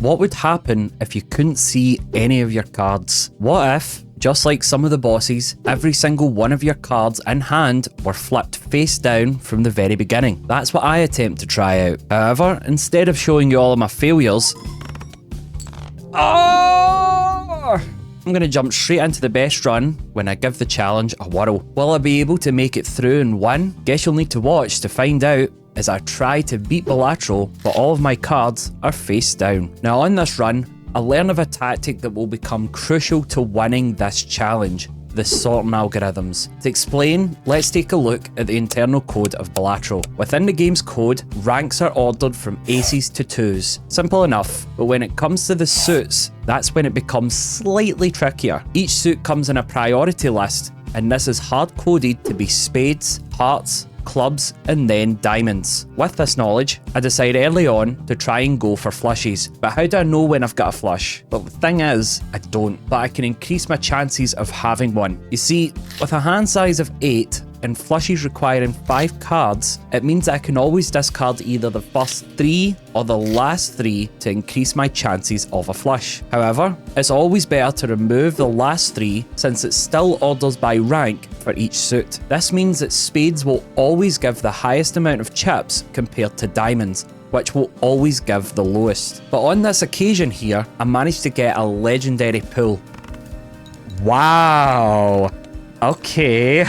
What would happen if you couldn't see any of your cards? What if, just like some of the bosses, every single one of your cards in hand were flipped face down from the very beginning? That's what I attempt to try out. However, instead of showing you all of my failures, I'm going to jump straight into the best run when I give the challenge a whirl. Will I be able to make it through and win? Guess you'll need to watch to find out as I try to beat Balatro, but all of my cards are face down. Now on this run, I learn of a tactic that will become crucial to winning this challenge: the sorting algorithms. To explain, let's take a look at the internal code of Balatro. Within the game's code, ranks are ordered from aces to twos. Simple enough, but when it comes to the suits, that's when it becomes slightly trickier. Each suit comes in a priority list, and this is hard-coded to be spades, hearts, clubs, and then diamonds. With this knowledge, I decide early on to try and go for flushes. But how do I know when I've got a flush? Well, the thing is, I don't, but I can increase my chances of having one. You see, with a hand size of 8, and flushes requiring 5 cards, it means that I can always discard either the first 3 or the last 3 to increase my chances of a flush. However, it's always better to remove the last 3 since it still orders by rank for each suit. This means that spades will always give the highest amount of chips compared to diamonds, which will always give the lowest. But on this occasion here, I managed to get a legendary pull. Wow! Okay.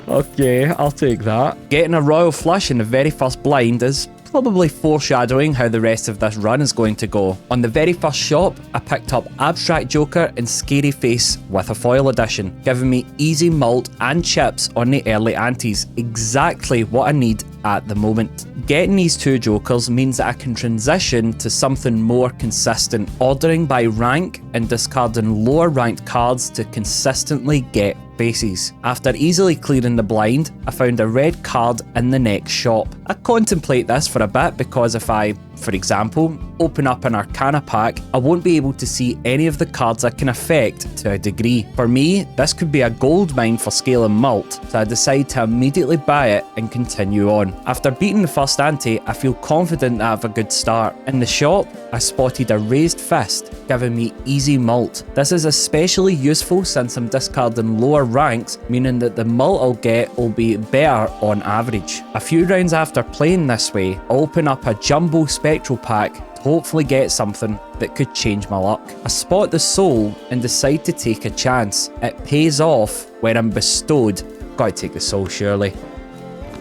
Okay, I'll take that. Getting a royal flush in the very first blind is probably foreshadowing how the rest of this run is going to go. On the very first shop, I picked up Abstract Joker and Scary Face with a foil edition, giving me easy mult and chips on the early antes, exactly what I need at the moment. Getting these 2 jokers means that I can transition to something more consistent, ordering by rank and discarding lower ranked cards to consistently get faces. After easily clearing the blind, I found a red card in the next shop. I contemplate this for a bit because if I, for example, open up an Arcana pack, I won't be able to see any of the cards I can affect to a degree. For me, this could be a gold mine for scale and mult, so I decide to immediately buy it and continue on. After beating the first ante, I feel confident that I have a good start. In the shop, I spotted a raised fist, giving me easy mult. This is especially useful since I'm discarding lower ranks, meaning that the mult I'll get will be better on average. A few rounds after playing this way, I open up a jumbo spectral pack to hopefully get something that could change my luck. I spot the soul and decide to take a chance. It pays off when I'm bestowed. Gotta take the soul surely.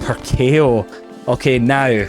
Per KO. Okay, now,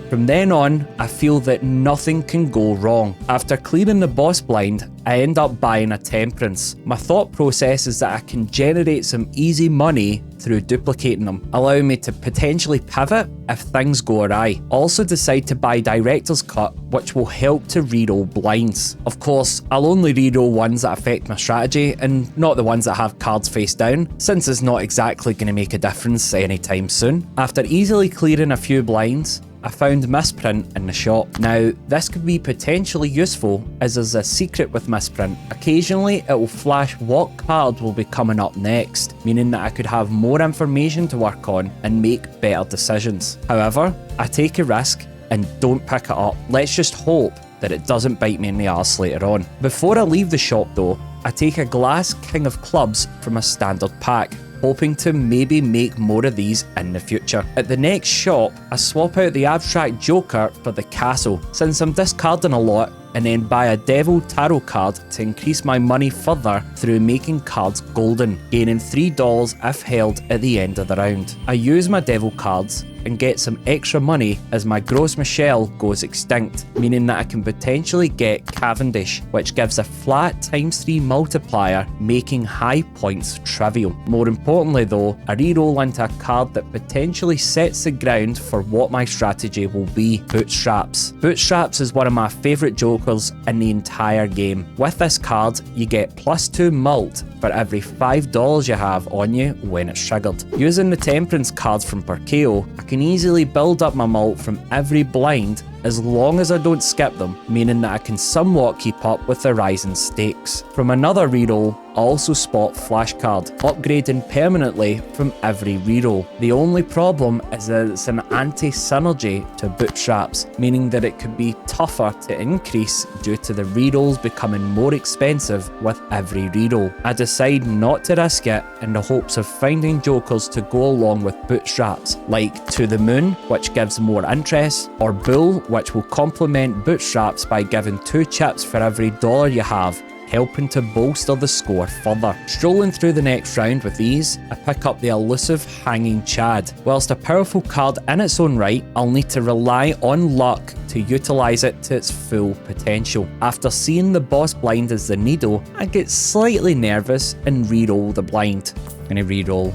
from then on, I feel that nothing can go wrong. After clearing the boss blind, I end up buying a Temperance. My thought process is that I can generate some easy money through duplicating them, allowing me to potentially pivot if things go awry. Also decide to buy Director's Cut, which will help to reroll blinds. Of course, I'll only reroll ones that affect my strategy and not the ones that have cards face down, since it's not exactly going to make a difference anytime soon. After easily clearing a few blinds, I found Misprint in the shop. Now, this could be potentially useful as there's a secret with Misprint. Occasionally, it will flash what card will be coming up next, meaning that I could have more information to work on and make better decisions. However, I take a risk and don't pick it up. Let's just hope that it doesn't bite me in the arse later on. Before I leave the shop though, I take a glass King of Clubs from a standard pack, hoping to maybe make more of these in the future. At the next shop, I swap out the Abstract Joker for the Castle, since I'm discarding a lot, and then buy a Devil Tarot card to increase my money further through making cards golden, gaining $3 if held at the end of the round. I use my Devil cards and get some extra money as my Gros Michel goes extinct, meaning that I can potentially get Cavendish, which gives a flat ×3 multiplier, making high points trivial. More importantly though, I reroll into a card that potentially sets the ground for what my strategy will be: Bootstraps. Bootstraps is one of my favourite jokers in the entire game. With this card, you get +2 mult for every $5 you have on you when it's triggered. Using the Temperance cards from per KO, I can easily build up my mult from every blind as long as I don't skip them, meaning that I can somewhat keep up with the rising stakes. From another reroll, I also spot flashcard, upgrading permanently from every reroll. The only problem is that it's an anti-synergy to bootstraps, meaning that it could be tougher to increase due to the rerolls becoming more expensive with every reroll. I decide not to risk it in the hopes of finding jokers to go along with bootstraps, like To the Moon, which gives more interest, or Bull, which will complement bootstraps by giving 2 chips for every dollar you have, helping to bolster the score further. Strolling through the next round with ease, I pick up the elusive Hanging Chad. Whilst a powerful card in its own right, I'll need to rely on luck to utilise it to its full potential. After seeing the boss blind as the needle, I get slightly nervous and reroll the blind. I'm gonna reroll.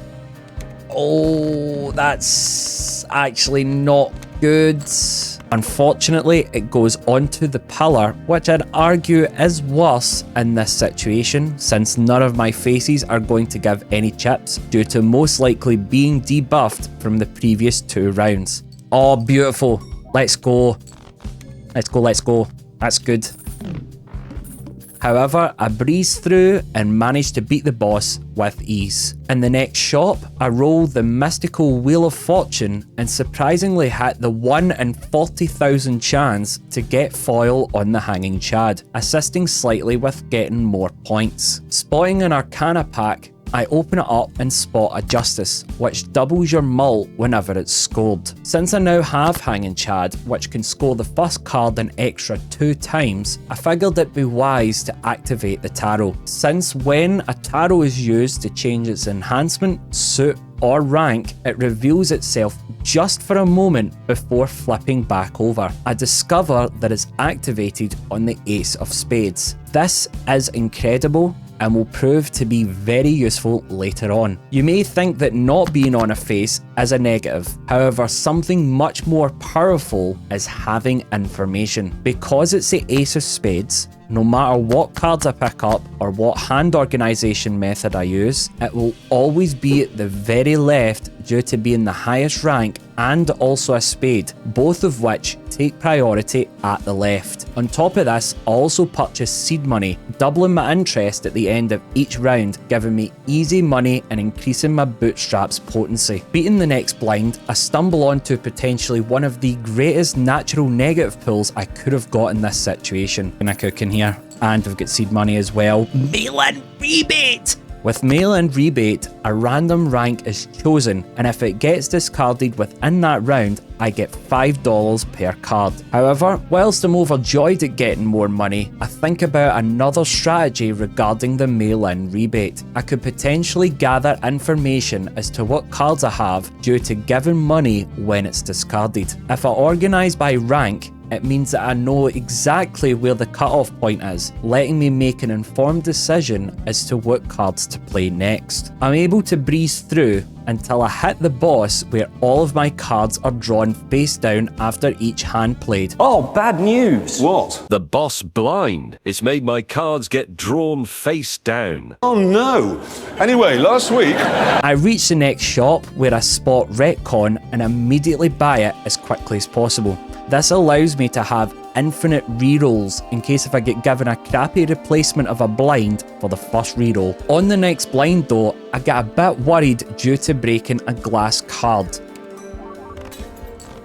Oh, that's actually not good. Unfortunately, it goes onto the pillar, which I'd argue is worse in this situation, since none of my faces are going to give any chips, due to most likely being debuffed from the previous 2 rounds. Oh, beautiful. Let's go. Let's go, let's go. That's good. However, I breeze through and manage to beat the boss with ease. In the next shop, I roll the mystical Wheel of Fortune and surprisingly hit the 1 in 40,000 chance to get foil on the Hanging Chad, assisting slightly with getting more points. Spotting an Arcana pack, I open it up and spot a Justice, which doubles your mult whenever it's scored. Since I now have Hanging Chad, which can score the first card an extra 2 times, I figured it'd be wise to activate the tarot, since when a tarot is used to change its enhancement, suit, or rank, it reveals itself just for a moment before flipping back over. I discover that it's activated on the Ace of Spades. This is incredible and will prove to be very useful later on. You may think that not being on a face is a negative. However, something much more powerful is having information. Because it's the Ace of Spades, no matter what cards I pick up or what hand organisation method I use, it will always be at the very left due to being the highest rank and also a spade, both of which take priority at the left. On top of this, I also purchase seed money, doubling my interest at the end of each round, giving me easy money and increasing my bootstraps potency. Beating the next blind, I stumble onto potentially one of the greatest natural negative pulls I could have got in this situation. Can I cook in here? And we've got seed money as well. Mail-in rebate! With mail-in rebate, a random rank is chosen, and if it gets discarded within that round, I get $5 per card. However, whilst I'm overjoyed at getting more money, I think about another strategy regarding the mail-in rebate. I could potentially gather information as to what cards I have due to giving money when it's discarded. If I organise by rank, it means that I know exactly where the cutoff point is, letting me make an informed decision as to what cards to play next. I'm able to breeze through until I hit the boss where all of my cards are drawn face down after each hand played. Oh, bad news! What? The boss blind. It's made my cards get drawn face down. Oh no! Anyway, last week... I reach the next shop where I spot Retcon and immediately buy it as quickly as possible. This allows me to have infinite rerolls in case if I get given a crappy replacement of a blind for the first reroll. On the next blind though, I get a bit worried due to breaking a glass card.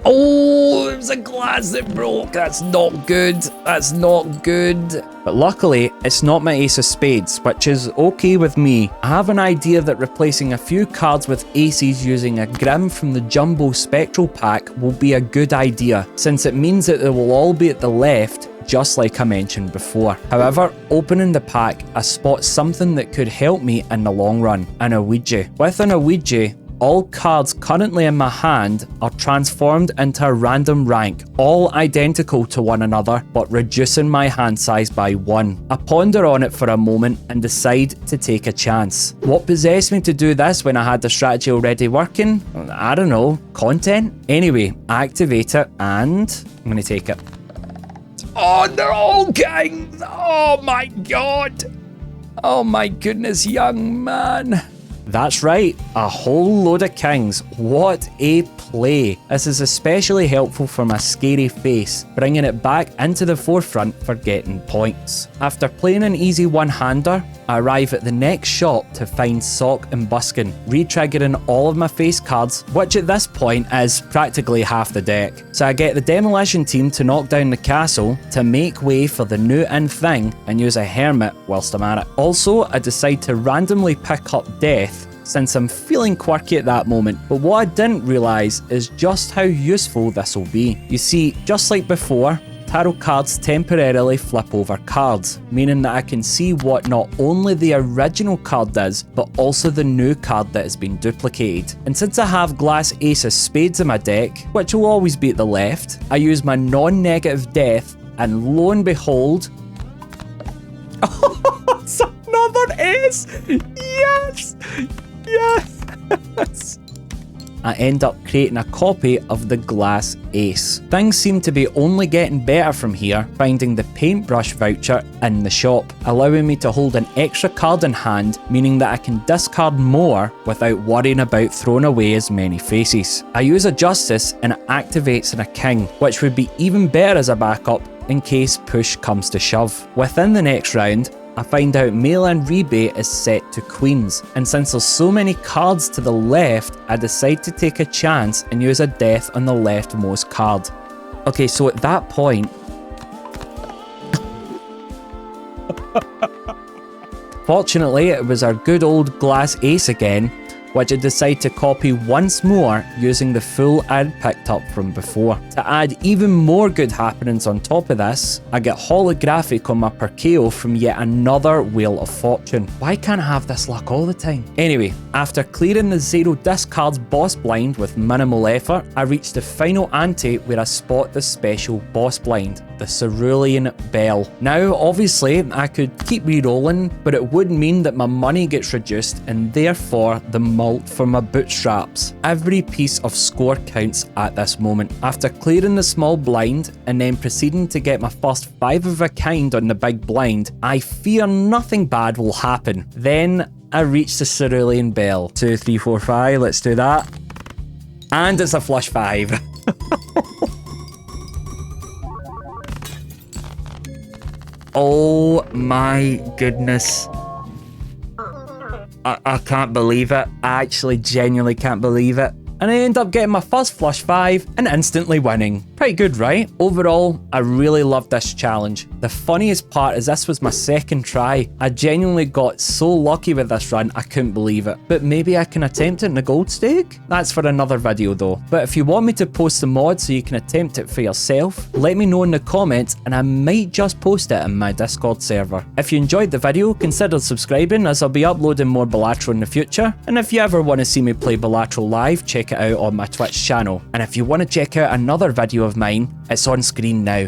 Oh, it was a glass that broke. That's not good. That's not good. But luckily, it's not my Ace of Spades, which is okay with me. I have an idea that replacing a few cards with aces using a Grim from the Jumbo Spectral pack will be a good idea, since it means that they will all be at the left, just like I mentioned before. However, opening the pack, I spot something that could help me in the long run, an Ouija. With an Ouija, all cards currently in my hand are transformed into a random rank, all identical to one another, but reducing my hand size by 1. I ponder on it for a moment and decide to take a chance. What possessed me to do this when I had the strategy already working? I don't know, content? Anyway, I activate it and I'm going to take it. Oh, they're all gangs! Oh my god! Oh my goodness, young man! That's right, a whole load of kings. What a play. This is especially helpful for my scary face, bringing it back into the forefront for getting points. After playing an easy one-hander, I arrive at the next shop to find Sock and Buskin, re-triggering all of my face cards, which at this point is practically half the deck. So I get the demolition team to knock down the castle to make way for the new in thing and use a hermit whilst I'm at it. Also, I decide to randomly pick up death since I'm feeling quirky at that moment, but what I didn't realise is just how useful this will be. You see, just like before, tarot cards temporarily flip over cards, meaning that I can see what not only the original card does, but also the new card that has been duplicated. And since I have Glass Ace of Spades in my deck, which will always be at the left, I use my non-negative death, and lo and behold, oh, it's another ace! Yes! Yes! I end up creating a copy of the Glass Ace. Things seem to be only getting better from here, finding the paintbrush voucher in the shop, allowing me to hold an extra card in hand, meaning that I can discard more without worrying about throwing away as many faces. I use a Justice and it activates in a King, which would be even better as a backup in case push comes to shove. Within the next round, I find out Mainland Rebate is set to Queens, and since there's so many cards to the left, I decide to take a chance and use a death on the leftmost card. Okay, so at that point, fortunately it was our good old Glass Ace again, which I decide to copy once more using the full I'd picked up from before. To add even more good happenings on top of this, I get holographic on my Perkeo from yet another Wheel of Fortune. Why can't I have this luck all the time? Anyway, after clearing the 0 discards boss blind with minimal effort, I reach the final ante where I spot the special boss blind, the Cerulean Bell. Now, obviously, I could keep re-rolling, but it would mean that my money gets reduced and therefore the mult for my bootstraps. Every piece of score counts at this moment. After clearing the small blind and then proceeding to get my first 5 of a kind on the big blind, I fear nothing bad will happen. Then I reach the Cerulean Bell. 2, 3, 4, 5, let's do that. And it's a flush 5. Oh my goodness. I can't believe it. I actually genuinely can't believe it. And I end up getting my first flush 5 and instantly winning. Pretty good, right? Overall, I really loved this challenge. The funniest part is this was my second try. I genuinely got so lucky with this run, I couldn't believe it. But maybe I can attempt it in a gold stake? That's for another video though. But if you want me to post the mod so you can attempt it for yourself, let me know in the comments and I might just post it in my Discord server. If you enjoyed the video, consider subscribing as I'll be uploading more Balatro in the future. And if you ever want to see me play Balatro live, check it out on my Twitch channel. And if you want to check out another video of mine, it's on screen now.